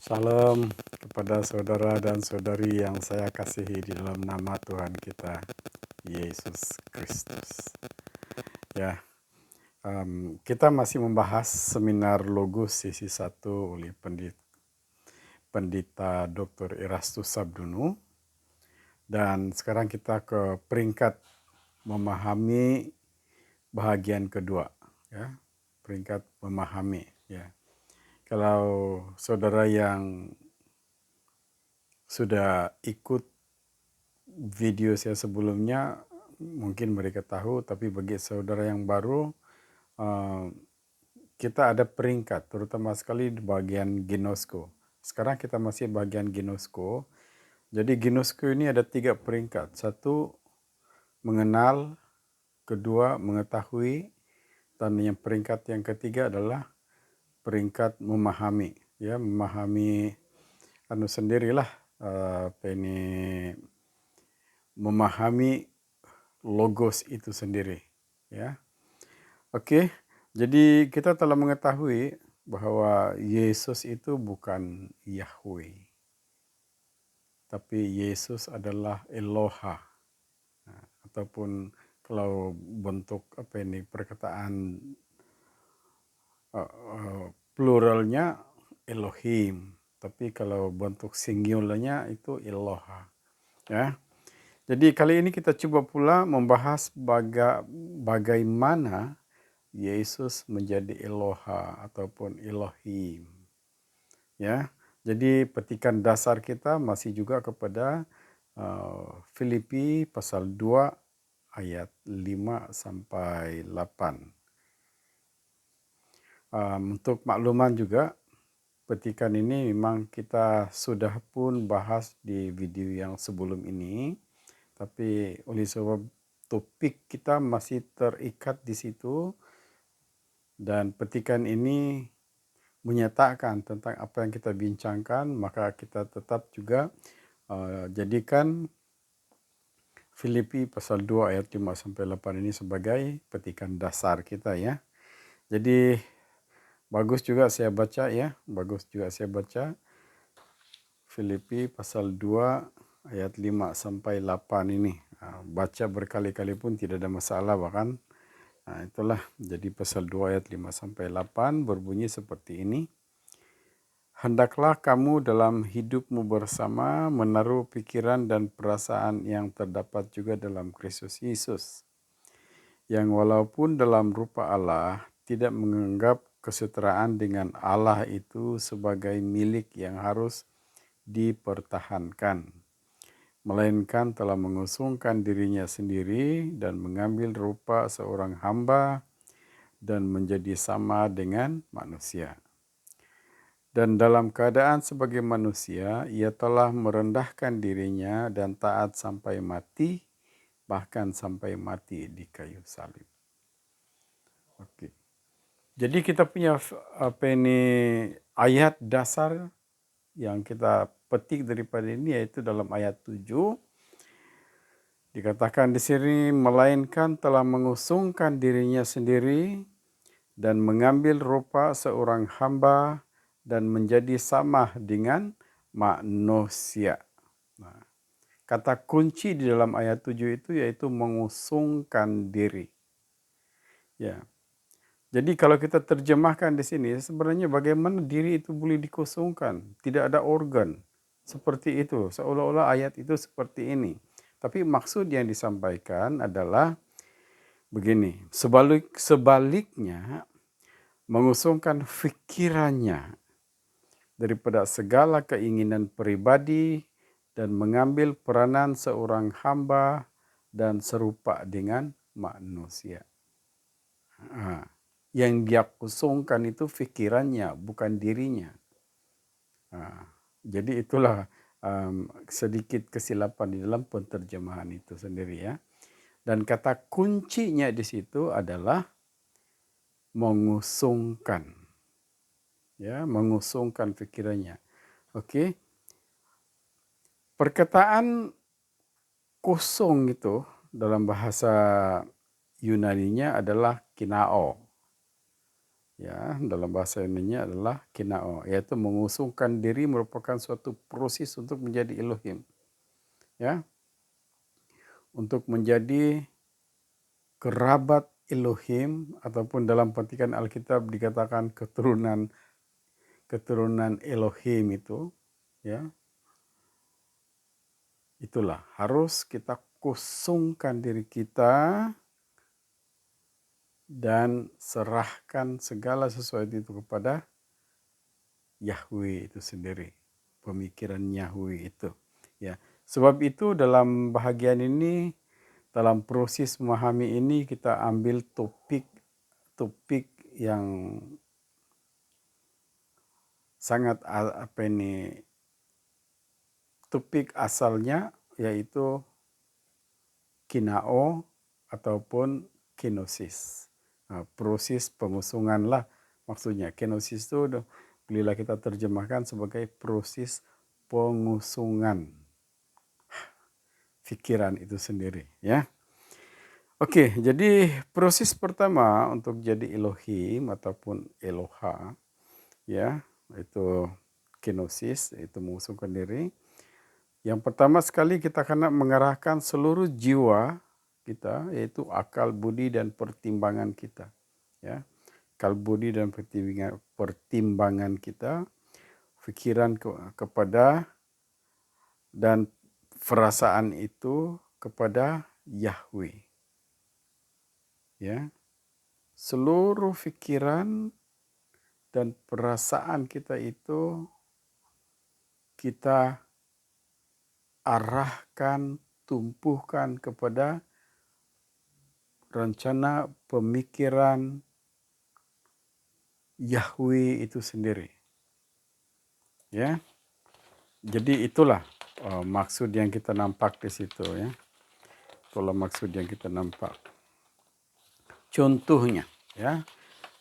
Salam kepada saudara dan saudari yang saya kasihi di dalam nama Tuhan kita, Yesus Kristus. Ya, kita masih membahas seminar Logos sesi 1 oleh Pendeta Dr. Erastus Sabdunu. Dan sekarang kita ke peringkat memahami bahagian kedua. Ya, peringkat memahami. Ya. Kalau saudara yang sudah ikut video saya sebelumnya, mungkin mereka tahu, tapi bagi saudara yang baru, kita ada peringkat, terutama sekali di bagian ginosko. Sekarang kita masih bagian ginosko. Jadi ginosko ini ada 3 peringkat. 1, mengenal. 2, mengetahui. Dan yang peringkat yang ketiga adalah peringkat memahami. Ya, memahami sendirilah memahami logos itu sendiri, ya. Oke, jadi kita telah mengetahui bahwa Yesus itu bukan Yahweh, tapi Yesus adalah Eloha. Nah, ataupun kalau bentuk perkataan pluralnya Elohim, tapi kalau bentuk singularnya itu Eloha, ya. Jadi kali ini kita coba pula membahas bagaimana Yesus menjadi Eloha ataupun Elohim. Ya, jadi petikan dasar kita masih juga kepada Filipi pasal 2 ayat 5 sampai 8. Untuk makluman juga, petikan ini memang kita sudah pun bahas di video yang sebelum ini. Tapi oleh sebab topik kita masih terikat di situ dan petikan ini menyatakan tentang apa yang kita bincangkan, maka kita tetap juga jadikan Filipi pasal 2 ayat 5 sampai 8 ini sebagai petikan dasar kita, ya. Jadi bagus juga saya baca Filipi pasal 2 ayat 5 sampai 8 ini. Baca berkali-kali pun tidak ada masalah bahkan. Itulah, jadi pasal 2 ayat 5 sampai 8 berbunyi seperti ini. Hendaklah kamu dalam hidupmu bersama menaruh pikiran dan perasaan yang terdapat juga dalam Kristus Yesus, yang walaupun dalam rupa Allah tidak menganggap kesetaraan dengan Allah itu sebagai milik yang harus dipertahankan, melainkan telah mengusungkan dirinya sendiri dan mengambil rupa seorang hamba dan menjadi sama dengan manusia. Dan dalam keadaan sebagai manusia, ia telah merendahkan dirinya dan taat sampai mati, bahkan sampai mati di kayu salib. Oke. Jadi kita punya ayat dasar yang kita petik daripada ini, yaitu dalam ayat 7. Dikatakan di sini, melainkan telah mengusungkan dirinya sendiri dan mengambil rupa seorang hamba dan menjadi sama dengan manusia. Nah, kata kunci di dalam ayat 7 itu yaitu mengusungkan diri. Ya. Jadi kalau kita terjemahkan di sini, sebenarnya bagaimana diri itu boleh dikosongkan? Tidak ada organ. Seperti itu, seolah-olah ayat itu seperti ini. Tapi maksud yang disampaikan adalah begini, sebaliknya mengusungkan fikirannya daripada segala keinginan pribadi dan mengambil peranan seorang hamba dan serupa dengan manusia. Yang dia kosongkan itu fikirannya, bukan dirinya. Jadi itulah sedikit kesilapan di dalam penterjemahan itu sendiri, ya. Dan kata kuncinya di situ adalah mengusungkan. Ya, mengusungkan pikirannya. Oke. Perkataan kosong itu dalam bahasa Yunaninya adalah kinao. Ya, dalam bahasa Yunani adalah kinao, yaitu mengusungkan diri merupakan suatu proses untuk menjadi Elohim. Ya, untuk menjadi kerabat Elohim ataupun dalam petikan Alkitab dikatakan keturunan Elohim itu, ya, itulah harus kita kosongkan diri kita dan serahkan segala sesuatu itu kepada Yahweh itu sendiri, pemikiran Yahweh itu. Ya, sebab itu dalam bahagian ini, dalam proses memahami ini kita ambil topik yang sangat topik asalnya yaitu kinao ataupun kenosis. Nah, proses pengusungan lah maksudnya. Kenosis itu bila kita terjemahkan sebagai proses pengusungan pikiran itu sendiri, ya. Oke, jadi proses pertama untuk jadi Elohim ataupun Eloha, ya, itu kenosis, itu mengusungkan diri. Yang pertama sekali kita kena mengarahkan seluruh jiwa kita, yaitu akal, budi, dan pertimbangan kita. Ya, akal, budi, dan pertimbangan kita, pikiran kepada dan perasaan itu kepada Yahweh. Ya, seluruh pikiran dan perasaan kita itu kita arahkan, tumpuhkan kepada rencana pemikiran Yahweh itu sendiri. Ya, jadi itulah maksud yang kita nampak di situ, ya. Itulah maksud yang kita nampak. Contohnya, ya.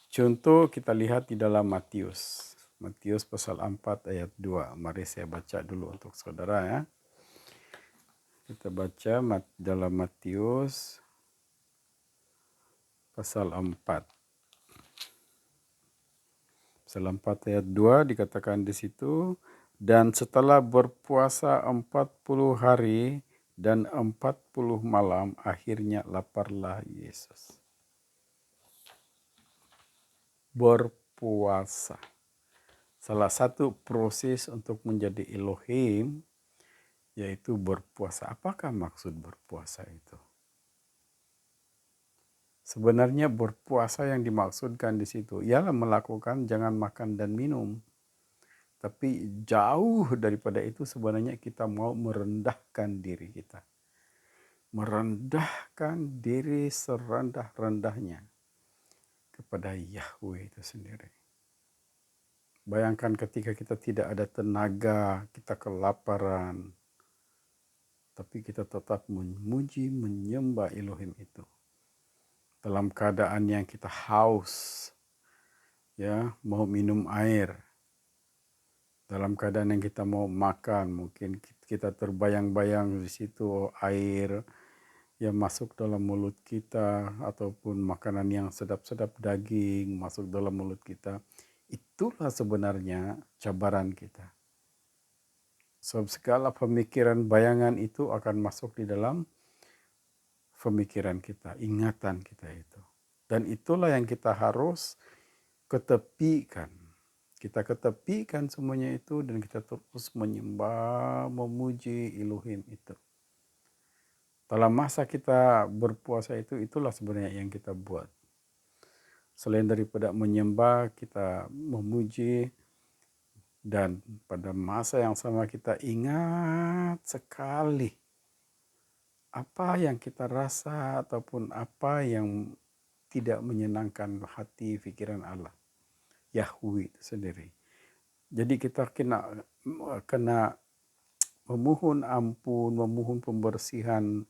Contoh kita lihat di dalam Matius. Matius pasal 4 ayat 2. Mari saya baca dulu untuk saudara, ya. Kita baca dalam Matius pasal 4. Pasal 4 ayat 2 dikatakan di situ, dan setelah berpuasa 40 hari dan 40 malam, akhirnya laparlah Yesus. Berpuasa. Salah satu proses untuk menjadi Elohim yaitu berpuasa. Apakah maksud berpuasa itu? Sebenarnya berpuasa yang dimaksudkan di situ ialah melakukan jangan makan dan minum. Tapi jauh daripada itu sebenarnya kita mau merendahkan diri kita. Merendahkan diri serendah-rendahnya kepada Yahweh itu sendiri. Bayangkan ketika kita tidak ada tenaga, kita kelaparan, tapi kita tetap memuji, menyembah Elohim itu. Dalam keadaan yang kita haus, ya, mau minum air. Dalam keadaan yang kita mau makan, mungkin kita terbayang-bayang di situ air yang masuk dalam mulut kita ataupun makanan yang sedap-sedap daging masuk dalam mulut kita. Itulah sebenarnya cabaran kita. Sebab segala pemikiran bayangan itu akan masuk di dalam pemikiran kita, ingatan kita itu. Dan itulah yang kita harus ketepikan. Kita ketepikan semuanya itu dan kita terus menyembah, memuji Elohim itu. Dalam masa kita berpuasa itu, itulah sebenarnya yang kita buat. Selain daripada menyembah, kita memuji, dan pada masa yang sama kita ingat sekali apa yang kita rasa ataupun apa yang tidak menyenangkan hati pikiran Allah, Yahweh itu sendiri. Jadi kita kena memohon ampun, memohon pembersihan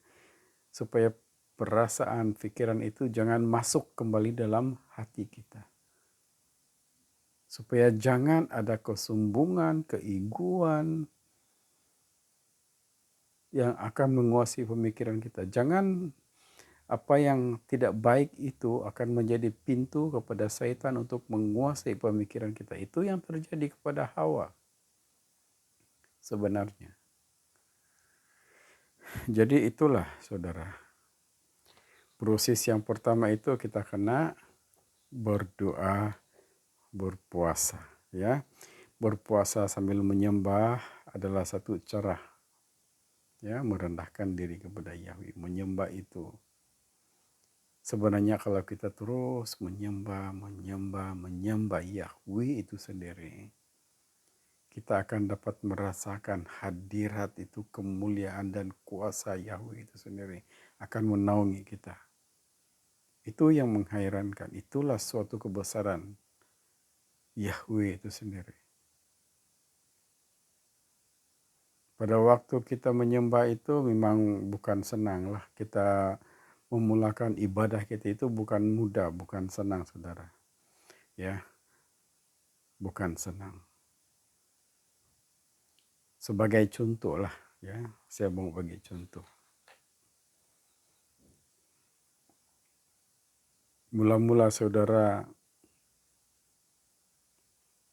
supaya perasaan pikiran itu jangan masuk kembali dalam hati kita. Supaya jangan ada kesombongan, keegoan yang akan menguasai pemikiran kita. Jangan Apa yang tidak baik itu akan menjadi pintu kepada syaitan untuk menguasai pemikiran kita. Itu yang terjadi kepada Hawa sebenarnya. Jadi itulah saudara. Proses yang pertama itu kita kena berdoa, berpuasa. Ya, berpuasa sambil menyembah adalah satu cara, ya, merendahkan diri kepada Yahweh. Menyembah itu sebenarnya kalau kita terus menyembah Yahweh itu sendiri, kita akan dapat merasakan hadirat itu, kemuliaan dan kuasa Yahweh itu sendiri akan menaungi kita. Itu yang menghairankan. Itulah suatu kebesaran Yahweh itu sendiri. Pada waktu kita menyembah itu memang bukan senang lah. Kita memulakan ibadah kita itu bukan mudah, bukan senang saudara. Ya, bukan senang. Sebagai contoh lah, ya, saya mau bagi contoh. Mula-mula saudara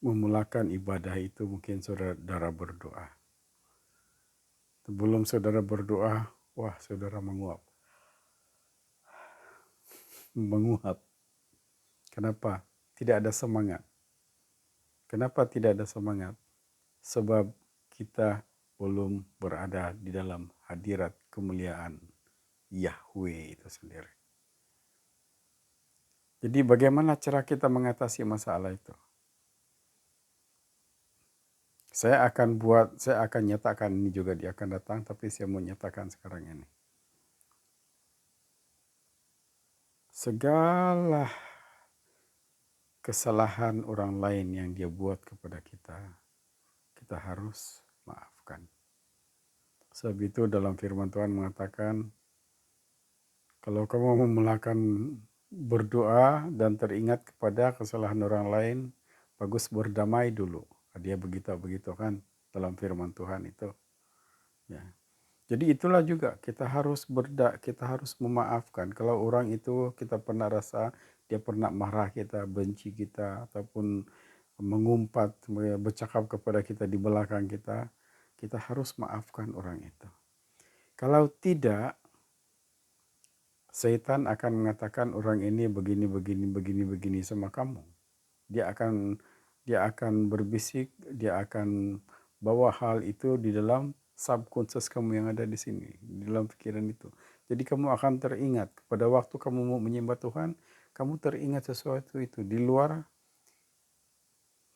memulakan ibadah itu mungkin saudara berdoa. Sebelum saudara berdoa, wah saudara menguap. Menguap. Kenapa? Tidak ada semangat. Kenapa tidak ada semangat? Sebab kita belum berada di dalam hadirat kemuliaan Yahweh itu sendiri. Jadi bagaimana cara kita mengatasi masalah itu? Saya akan nyatakan ini juga dia akan datang, tapi saya mau nyatakan sekarang ini. Segala kesalahan orang lain yang dia buat kepada kita, kita harus maafkan. Sebab itu dalam firman Tuhan mengatakan, kalau kamu memulakan berdoa dan teringat kepada kesalahan orang lain, bagus berdamai dulu. Dia begitu kan dalam firman Tuhan itu. Ya. Jadi itulah juga kita harus memaafkan. Kalau orang itu kita pernah rasa dia pernah marah kita, benci kita, ataupun mengumpat, bercakap kepada kita di belakang kita, kita harus maafkan orang itu. Kalau tidak, Setan akan mengatakan orang ini begini sama kamu. Dia akan berbisik, dia akan bawa hal itu di dalam subconscious kamu yang ada di sini, di dalam pikiran itu. Jadi kamu akan teringat pada waktu kamu mau menyembah Tuhan, kamu teringat sesuatu itu di luar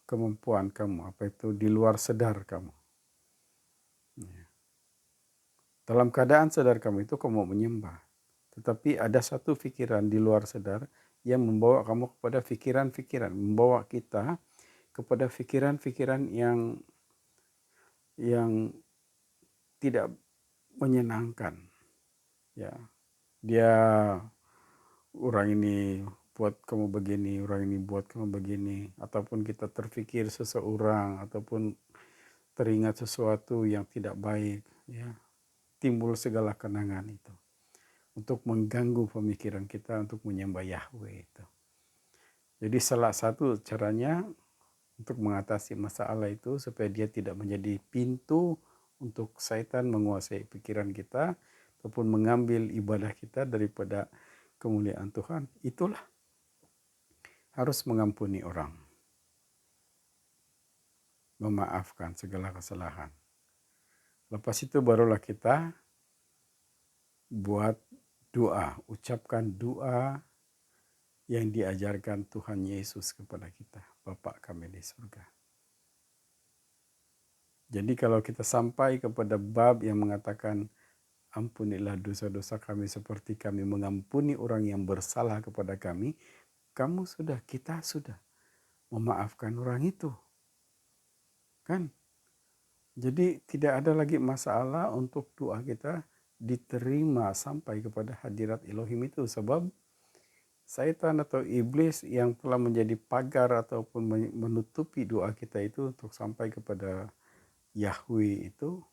kemampuan kamu, apa itu di luar sadar kamu. Dalam keadaan sadar kamu itu kamu mau menyembah. Tetapi ada satu pikiran di luar sadar yang membawa kamu kepada pikiran-pikiran, membawa kita kepada pikiran-pikiran yang tidak menyenangkan. Ya, dia orang ini buat kamu begini, orang ini buat kamu begini, ataupun kita terpikir seseorang, ataupun teringat sesuatu yang tidak baik, ya, timbul segala kenangan itu untuk mengganggu pemikiran kita untuk menyembah Yahweh itu. Jadi salah satu caranya untuk mengatasi masalah itu supaya dia tidak menjadi pintu untuk setan menguasai pikiran kita ataupun mengambil ibadah kita daripada kemuliaan Tuhan, itulah harus mengampuni orang, memaafkan segala kesalahan. Lepas itu barulah kita buat doa, ucapkan doa yang diajarkan Tuhan Yesus kepada kita, Bapa kami di surga. Jadi kalau kita sampai kepada bab yang mengatakan ampunilah dosa-dosa kami seperti kami mengampuni orang yang bersalah kepada kami, kita sudah memaafkan orang itu. Kan? Jadi tidak ada lagi masalah untuk doa kita diterima sampai kepada hadirat Elohim itu, sebab Satan atau iblis yang telah menjadi pagar ataupun menutupi doa kita itu untuk sampai kepada Yahweh itu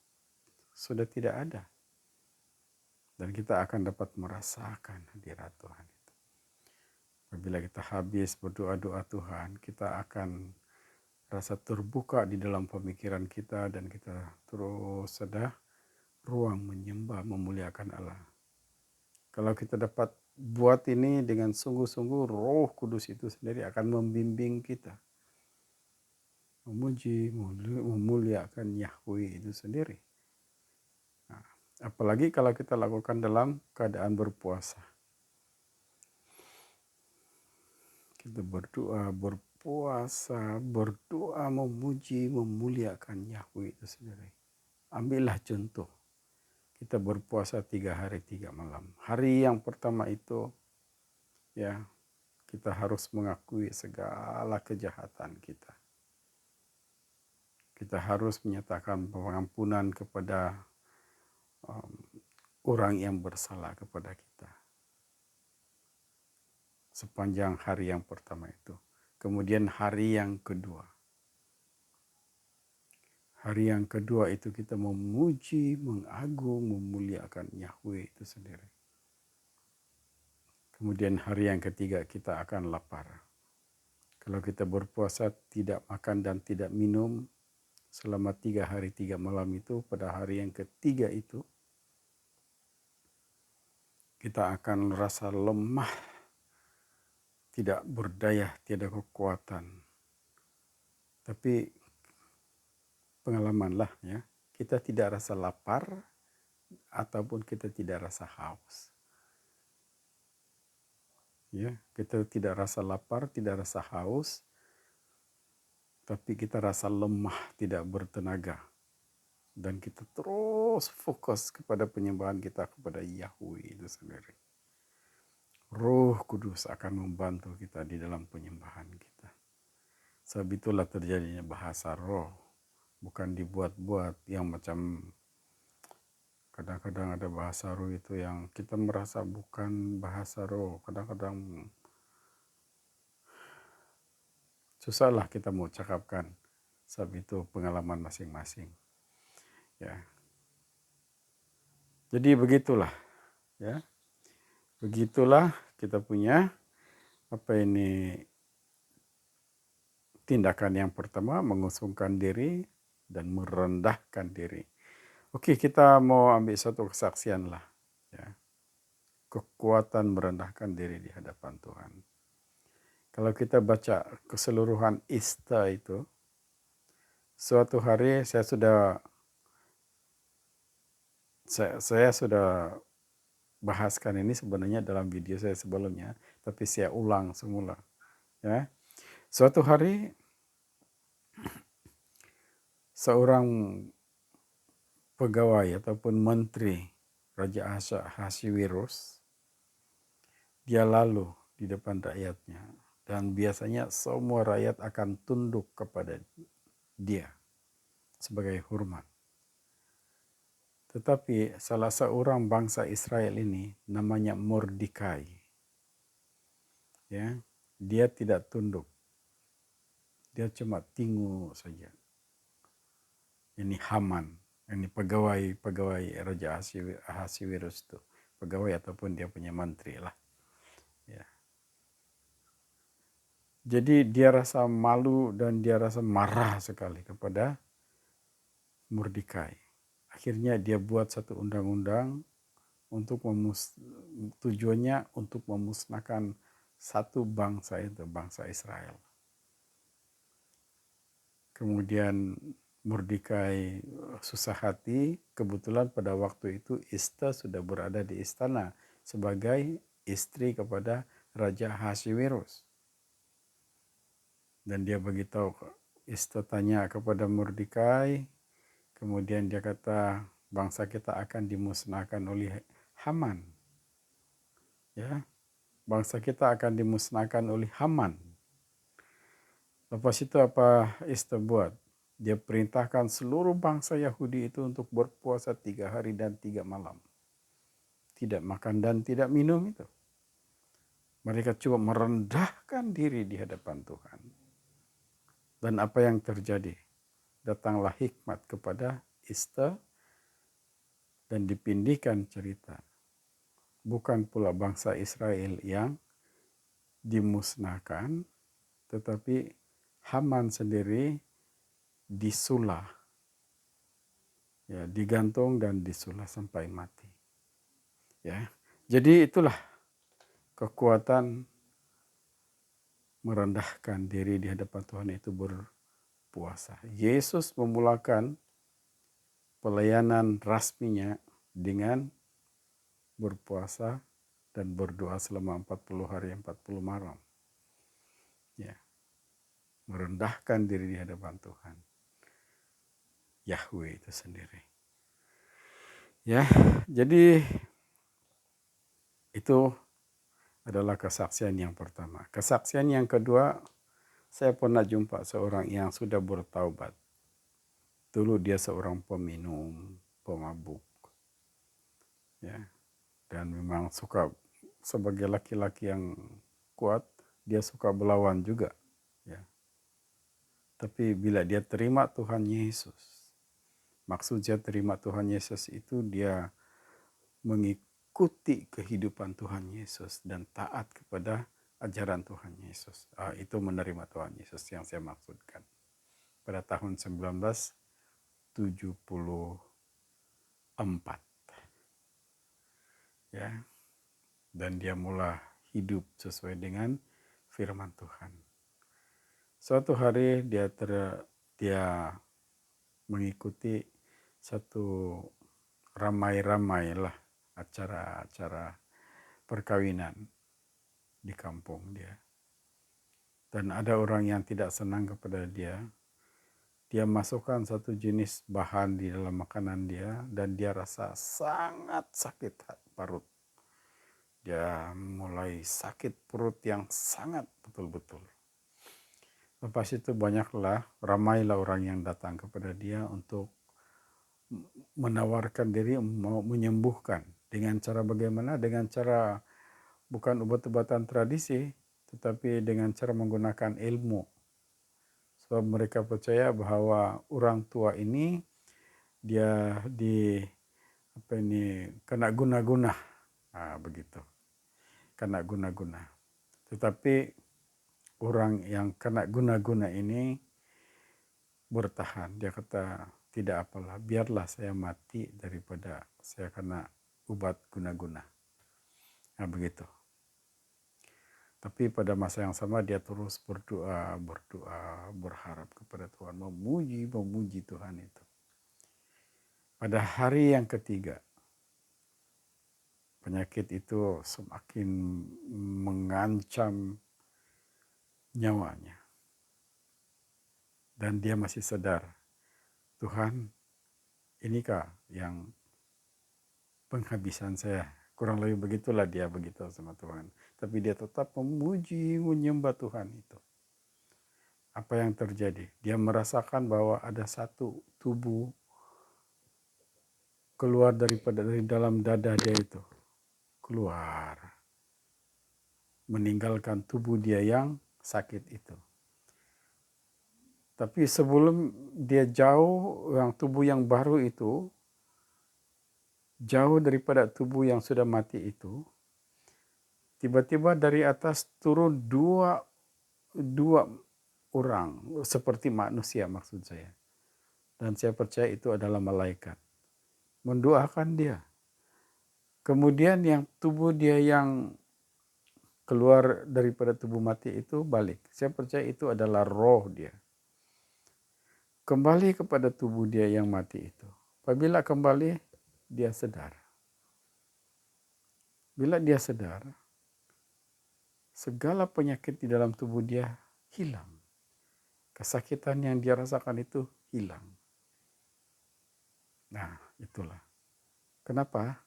sudah tidak ada. Dan kita akan dapat merasakan hadirat Tuhan itu. Apabila kita habis berdoa-doa Tuhan, kita akan rasa terbuka di dalam pemikiran kita dan kita terus ada ruang menyembah, memuliakan Allah. Kalau kita dapat buat ini dengan sungguh-sungguh, Roh Kudus itu sendiri akan membimbing kita. Memuji, memuliakan Yahweh itu sendiri. Nah, apalagi kalau kita lakukan dalam keadaan berpuasa. Kita berdoa, berpuasa, berdoa, memuji, memuliakan Yahweh itu sendiri. Ambillah contoh. Kita berpuasa 3 hari 3 malam. Hari yang pertama itu, ya, kita harus mengakui segala kejahatan kita. Kita harus menyatakan pengampunan kepada orang yang bersalah kepada kita. Sepanjang hari yang pertama itu. Kemudian hari yang kedua. Hari yang kedua itu kita memuji, mengagung, memuliakan Yahweh itu sendiri. Kemudian hari yang ketiga kita akan lapar. Kalau kita berpuasa tidak makan dan tidak minum selama 3 hari 3 malam itu, pada hari yang ketiga itu kita akan merasa lemah, tidak berdaya, tiada kekuatan. Tapi pengalamanlah ya, kita tidak rasa lapar ataupun kita tidak rasa haus. Ya, kita tidak rasa lapar, tidak rasa haus, tapi kita rasa lemah, tidak bertenaga. Dan kita terus fokus kepada penyembahan kita kepada Yahweh itu sendiri. Roh Kudus akan membantu kita di dalam penyembahan kita. Sebab itulah terjadinya bahasa roh. Bukan dibuat-buat yang macam kadang-kadang ada bahasa roh itu yang kita merasa bukan bahasa roh. Kadang-kadang susahlah kita mau cakapkan. Sebab itu pengalaman masing-masing. Ya. Jadi begitulah, ya. Begitulah kita punya tindakan yang pertama, mengusungkan diri dan merendahkan diri. Oke, kita mau ambil satu kesaksian lah, ya. Kekuatan merendahkan diri di hadapan Tuhan. Kalau kita baca keseluruhan Ista itu, suatu hari saya sudah bahaskan ini sebenarnya dalam video saya sebelumnya, tapi saya ulang semula. Ya. Suatu hari seorang pegawai ataupun menteri Raja Ahasiwerus, dia lalu di depan rakyatnya dan biasanya semua rakyat akan tunduk kepada dia sebagai hormat. Tetapi salah seorang bangsa Israel ini namanya Mordekai. Ya, dia tidak tunduk. Dia cuma tengok saja. Ini Haman, ini pegawai Raja Ahasiwerus itu. Pegawai ataupun dia punya menteri lah. Ya. Jadi dia rasa malu dan dia rasa marah sekali kepada Mordekai. Akhirnya dia buat satu undang-undang untuk tujuannya untuk memusnahkan satu bangsa itu, bangsa Israel. Kemudian Mordekai susah hati, kebetulan pada waktu itu Esta sudah berada di istana sebagai istri kepada Raja Ahasiwerus. Dan dia beritahu, Esta tanya kepada Mordekai, kemudian dia kata, bangsa kita akan dimusnahkan oleh Haman. Ya, bangsa kita akan dimusnahkan oleh Haman. Lepas itu apa Esta buat? Dia perintahkan seluruh bangsa Yahudi itu untuk berpuasa 3 hari dan 3 malam. Tidak makan dan tidak minum itu. Mereka coba merendahkan diri di hadapan Tuhan. Dan apa yang terjadi? Datanglah hikmat kepada Esta dan dipindihkan cerita. bukan pula bangsa Israel yang dimusnahkan, tetapi Haman sendiri disulah, ya, digantung dan disulah sampai mati. Ya, jadi itulah kekuatan merendahkan diri di hadapan Tuhan itu berpuasa. Yesus memulakan pelayanan rasminya dengan berpuasa dan berdoa selama 40 hari 40 malam. Ya, merendahkan diri di hadapan Tuhan. Yahweh itu sendiri. Ya, jadi itu adalah kesaksian yang pertama. Kesaksian yang kedua, saya pernah jumpa seorang yang sudah bertaubat. Dulu dia seorang peminum, pemabuk. Ya, dan memang suka, sebagai laki-laki yang kuat, dia suka melawan juga. Ya. Tapi bila dia terima Tuhan Yesus, maksudnya terima Tuhan Yesus itu dia mengikuti kehidupan Tuhan Yesus dan taat kepada ajaran Tuhan Yesus. Itu menerima Tuhan Yesus yang saya maksudkan. Pada tahun 1974. Ya. Dan dia mulai hidup sesuai dengan firman Tuhan. Suatu hari dia mengikuti satu ramai-ramai lah acara-acara perkawinan di kampung dia. Dan ada orang yang tidak senang kepada dia. Dia masukkan satu jenis bahan di dalam makanan dia dan dia rasa sangat sakit perut. Dia mulai sakit perut yang sangat betul-betul. Lepas itu ramailah orang yang datang kepada dia untuk menawarkan diri mau menyembuhkan. Dengan cara bagaimana? Dengan cara bukan obat-obatan tradisi, tetapi dengan cara menggunakan ilmu. Sebab mereka percaya bahwa orang tua ini dia kena guna-guna. Begitu. Kena guna-guna. Tetapi orang yang kena guna-guna ini bertahan. Dia kata, tidak apalah, biarlah saya mati daripada saya kena obat guna-guna. Begitu. Tapi pada masa yang sama dia terus berdoa, berharap kepada Tuhan, memuji Tuhan itu. Pada hari yang ketiga, penyakit itu semakin mengancam nyawanya. Dan dia masih sadar, Tuhan, inikah yang penghabisan saya? Kurang lebih begitulah dia begitu sama Tuhan. Tapi dia tetap menyembah Tuhan itu. Apa yang terjadi? Dia merasakan bahwa ada satu tubuh keluar dari dalam dada dia itu. Keluar. Meninggalkan tubuh dia yang sakit itu. Tapi sebelum dia jauh, yang tubuh yang baru itu, jauh daripada tubuh yang sudah mati itu, tiba-tiba dari atas turun dua orang, seperti manusia maksud saya. Dan saya percaya itu adalah malaikat. Mendoakan dia. Kemudian yang tubuh dia yang keluar daripada tubuh mati itu balik. Saya percaya itu adalah roh dia. Kembali kepada tubuh dia yang mati itu. Apabila kembali, dia sadar. Bila dia sadar, segala penyakit di dalam tubuh dia hilang. Kesakitan yang dia rasakan itu hilang. Nah, itulah. Kenapa?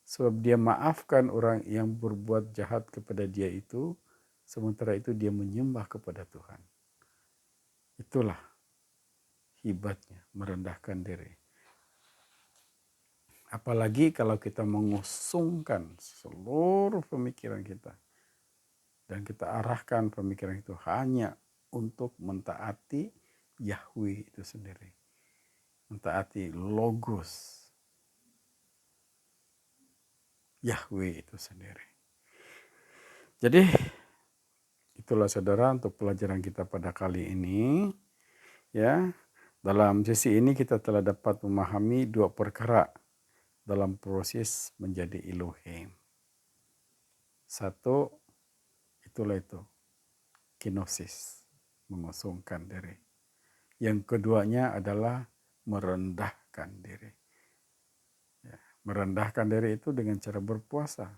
Sebab dia maafkan orang yang berbuat jahat kepada dia itu, sementara itu dia menyembah kepada Tuhan. Itulah hebatnya merendahkan diri. Apalagi kalau kita mengusungkan seluruh pemikiran kita dan kita arahkan pemikiran itu hanya untuk mentaati Yahweh itu sendiri. Mentaati logos. Yahweh itu sendiri. Jadi itulah saudara untuk pelajaran kita pada kali ini. Ya, dalam sesi ini kita telah dapat memahami dua perkara dalam proses menjadi Elohim. Satu, itulah itu, kenosis, mengosongkan diri. Yang keduanya adalah merendahkan diri. Ya, merendahkan diri itu dengan cara berpuasa.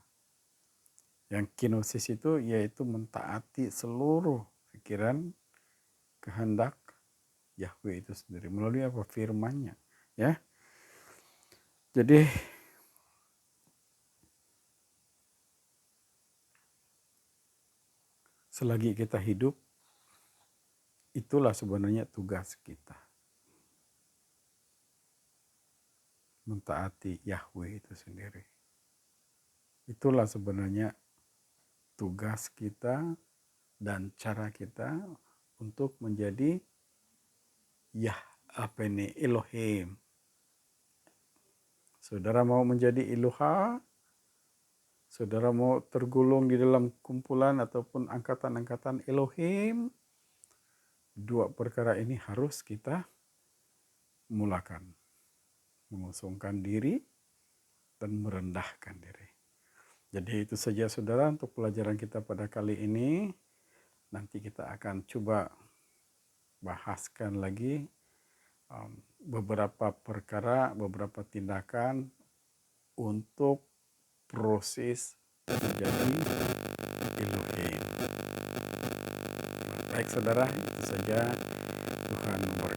Yang kenosis itu yaitu mentaati seluruh pikiran, kehendak Yahweh itu sendiri melalui apa? Firman-Nya, ya. Jadi selagi kita hidup, itulah sebenarnya tugas kita. Mentaati Yahweh itu sendiri. Itulah sebenarnya tugas kita dan cara kita untuk menjadi Elohim. Saudara mau menjadi Eloha? Saudara mau tergolong di dalam kumpulan ataupun angkatan-angkatan Elohim? Dua perkara ini harus kita mulakan. Mengosongkan diri dan merendahkan diri. Jadi itu saja saudara untuk pelajaran kita pada kali ini. Nanti kita akan coba bahaskan lagi beberapa perkara, beberapa tindakan untuk proses menjadi Elohim. Baik saudara, itu saja. Tuhan memberkati.